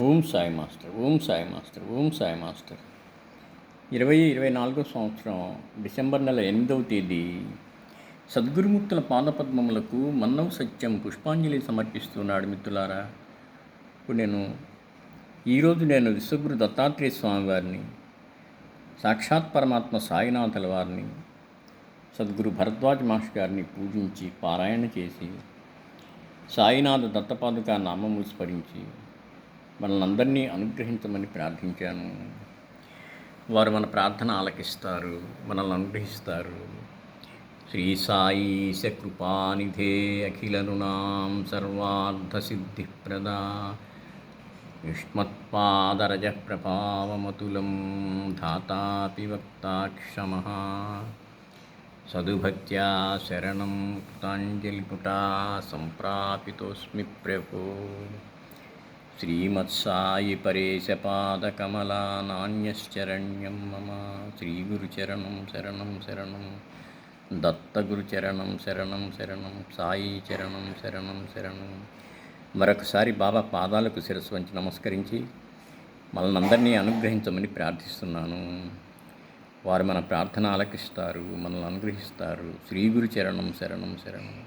Om Sai master, Om Sai master, Om Sai master. 2024 సంవత్సరం December నెల 8వ తేదీ సద్గురుమూర్తుల పాదపద్మములకు మన్నవ సత్యం పుష్పాంజలి సమర్పిస్తున్నాడు మిత్రులారా. ఇప్పుడు ఈరోజు నేను విశ్వగురు దత్తాత్రేయ స్వామి వారిని, సాక్షాత్ పరమాత్మ సాయినాథుల వారిని, సద్గురు భరద్వాజ మాస్టర్ గారిని పూజించి పారాయణ చేసి సాయినాథ దత్తపాదుక నామము స్మరించి మనల్ని అందరినీ అనుగ్రహించమని ప్రార్థించాను. వారు మన ప్రార్థన ఆలకిస్తారు, మనల్ని అనుగ్రహిస్తారు. శ్రీ సాయి కృపానిధే అఖిలనునాం సర్వార్థసిద్ధిప్రదా యుష్మత్పాదరజ ప్రభావమతులం ధాతాపి వక్తాక్షమః సదుభక్త్యా శరణం కృతాంజలిపుటా సంప్రాపితోస్మి ప్రభో. శ్రీమత్సాయి పరేశపాదకమలా నాణ్యశ్చరణ్యం మమ. శ్రీగురుచరణం శరణం శరణం, దత్తగురుచరణం శరణం శరణం, సాయి చరణం శరణం శరణం. మరొకసారి బాబా పాదాలకు శిరస్సు వంచి నమస్కరించి మనల్ని అందరినీ అనుగ్రహించమని ప్రార్థిస్తున్నాను. వారు మన ప్రార్థన ఆలకిస్తారు, మనల్ని అనుగ్రహిస్తారు. శ్రీగురు చరణం శరణం శరణం.